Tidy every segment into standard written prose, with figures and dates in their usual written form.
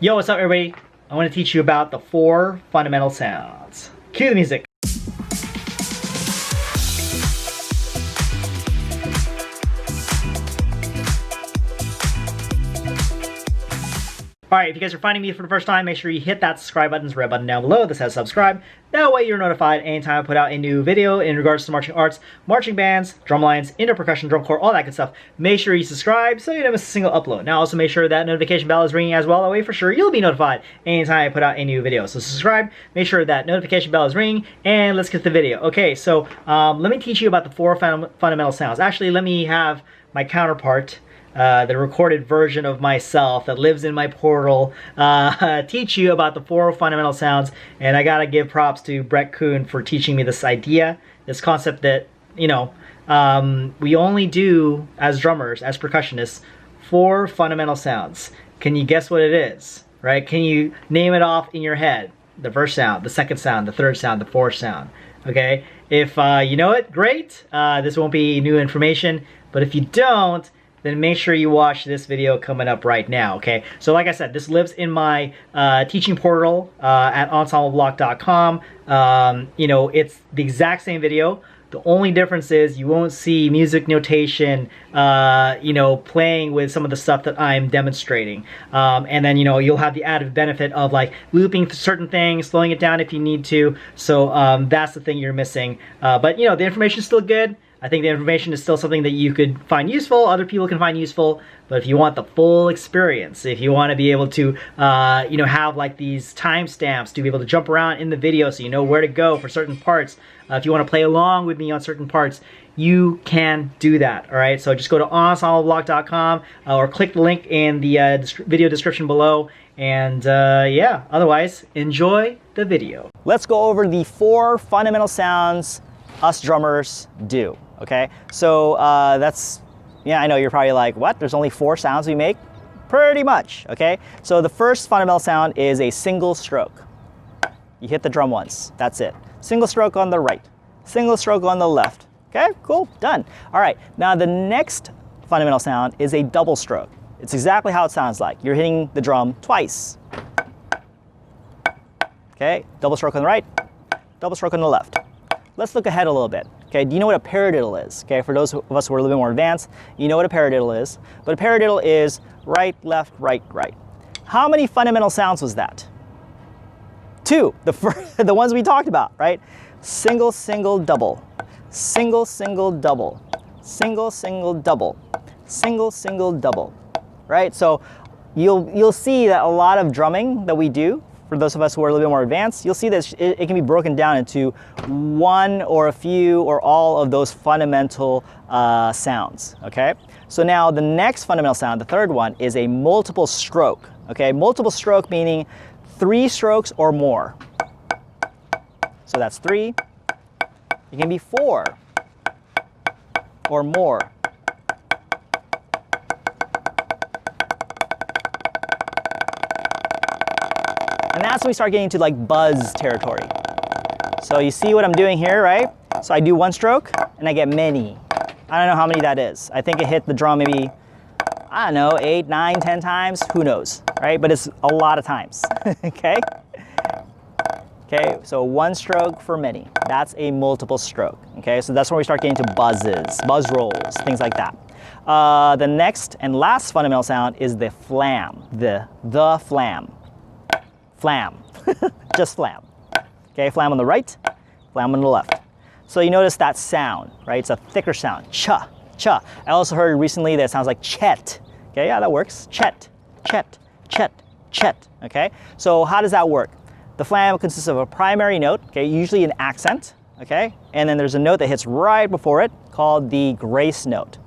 Yo, what's up everybody? I want to teach you about the 4 fundamental sounds. Cue the music. Alright, if you guys are finding me for the first time, make sure you hit that subscribe button, red button down below that says subscribe. That way you're notified anytime I put out a new video in regards to marching arts, marching bands, drum lines, indoor percussion, drum corps, all that good stuff. Make sure you subscribe so you don't miss a single upload. Now also make sure that notification bell is ringing as well. That way for sure you'll be notified anytime I put out a new video. So subscribe, make sure that notification bell is ringing, and let's get to the video. Okay, so let me teach you about the 4 fundamental sounds. Actually, let me have my counterpart, the recorded version of myself that lives in my portal, teach you about the 4 fundamental sounds. And I gotta give props to Bret Kuhn for teaching me this idea, this concept that, you know, we only do, as drummers, as percussionists, 4 fundamental sounds. Can you guess what it is, right? Can you name it off in your head? The first sound, the second sound, the third sound, the fourth sound, okay? If you know it, great. This won't be new information, but if you don't, then make sure you watch this video coming up right now, okay? So like I said, this lives in my teaching portal at ensembleblock.com. You know, it's the exact same video. The only difference is you won't see music notation, you know, playing with some of the stuff that I'm demonstrating. And then, you know, you'll have the added benefit of like looping certain things, slowing it down if you need to. So that's the thing you're missing. But, you know, the information is still good. I think the information is still something that you could find useful, other people can find useful, but if you want the full experience, if you want to be able to, you know, have like these timestamps to be able to jump around in the video so you know where to go for certain parts, if you want to play along with me on certain parts, you can do that, all right? So just go to ensembleblock.com or click the link in the video description below, and yeah, otherwise, enjoy the video. Let's go over the 4 fundamental sounds us drummers do. Okay, so that's, yeah, I know you're probably like, what? There's only 4 sounds we make? Pretty much, okay? So the first fundamental sound is a single stroke. You hit the drum once, that's it. Single stroke on the right, single stroke on the left. Okay, cool, done. All right, now the next fundamental sound is a double stroke. It's exactly how it sounds like. You're hitting the drum twice. Okay, double stroke on the right, double stroke on the left. Let's look ahead a little bit. Okay, do you know what a paradiddle is? Okay, for those of us who are a little bit more advanced, you know what a paradiddle is. But a paradiddle is right, left, right, right. How many fundamental sounds was that? 2, the ones we talked about, right? Single, single, double. Single, single, double. Single, single, double. Single, single, double. Right? So you'll see that a lot of drumming that we do, for those of us who are a little bit more advanced, you'll see that it can be broken down into one or a few or all of those fundamental sounds, okay? So now the next fundamental sound, the third one, is a multiple stroke, okay? Multiple stroke meaning 3 strokes or more. So that's 3. It can be 4 or more. And that's when we start getting into like buzz territory. So you see what I'm doing here, right? So I do 1 stroke and I get many. I don't know how many that is. I think it hit the drum maybe, I don't know, 8, 9, 10 times, who knows, right? But it's a lot of times, okay? Okay, so 1 stroke for many. That's a multiple stroke, okay? So that's when we start getting to buzzes, buzz rolls, things like that. The next and last fundamental sound is the flam, the flam. Flam, just flam. Okay, flam on the right, flam on the left. So you notice that sound, right? It's a thicker sound, cha, cha. I also heard recently that it sounds like chet. Okay, yeah, that works. Chet, chet, chet, chet. Okay, so how does that work? The flam consists of a primary note, okay, usually an accent, okay, and then there's a note that hits right before it called the grace note.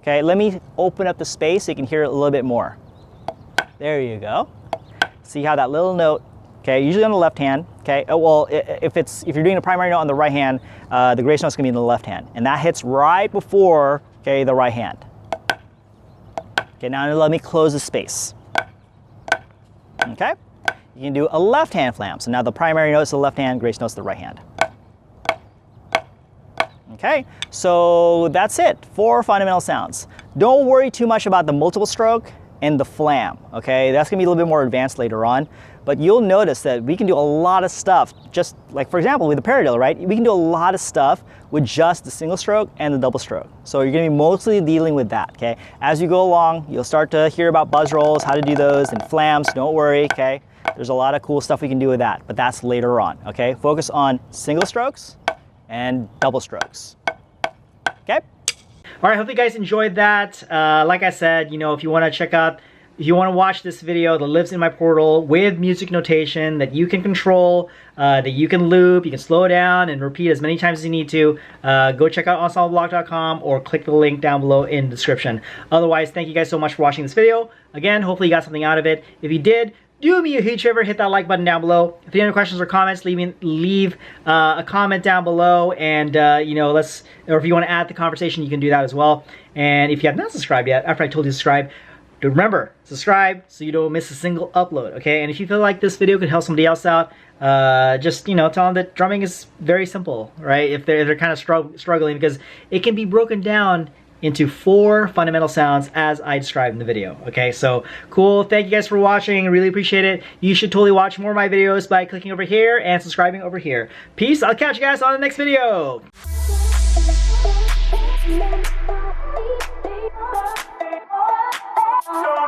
Okay, let me open up the space so you can hear it a little bit more. There you go. See how that little note, okay, usually on the left hand, okay, well, if you're doing a primary note on the right hand, the grace note's gonna be in the left hand, and that hits right before, okay, the right hand. Okay, now let me close the space. Okay, you can do a left hand flam, so now the primary note is the left hand, grace note's the right hand. Okay, so that's it, 4 fundamental sounds. Don't worry too much about the multiple stroke and the flam, okay? That's gonna be a little bit more advanced later on, but you'll notice that we can do a lot of stuff, just like, for example, with the paradiddle, right? We can do a lot of stuff with just the single stroke and the double stroke. So you're gonna be mostly dealing with that, okay? As you go along, you'll start to hear about buzz rolls, how to do those, and flams, don't worry, okay? There's a lot of cool stuff we can do with that, but that's later on, okay? Focus on single strokes and double strokes, okay? All right, hope you guys enjoyed that. Like I said, you know, if you want to watch this video that lives in my portal with music notation that you can control, that you can loop, you can slow down and repeat as many times as you need to, go check out ensembleblock.com or click the link down below in the description. Otherwise, thank you guys so much for watching this video. Again, hopefully you got something out of it. If you did, do me a huge favor, hit that like button down below. If you have any questions or comments, leave a comment down below, and you know, or if you want to add the conversation, you can do that as well. And if you have not subscribed yet, after I told you to subscribe, remember, subscribe so you don't miss a single upload, okay? And if you feel like this video could help somebody else out, just, you know, tell them that drumming is very simple, right? If they're kind of struggling, because it can be broken down into 4 fundamental sounds as I described in the video, okay? So, cool, thank you guys for watching, I really appreciate it. You should totally watch more of my videos by clicking over here and subscribing over here. Peace, I'll catch you guys on the next video. Oh,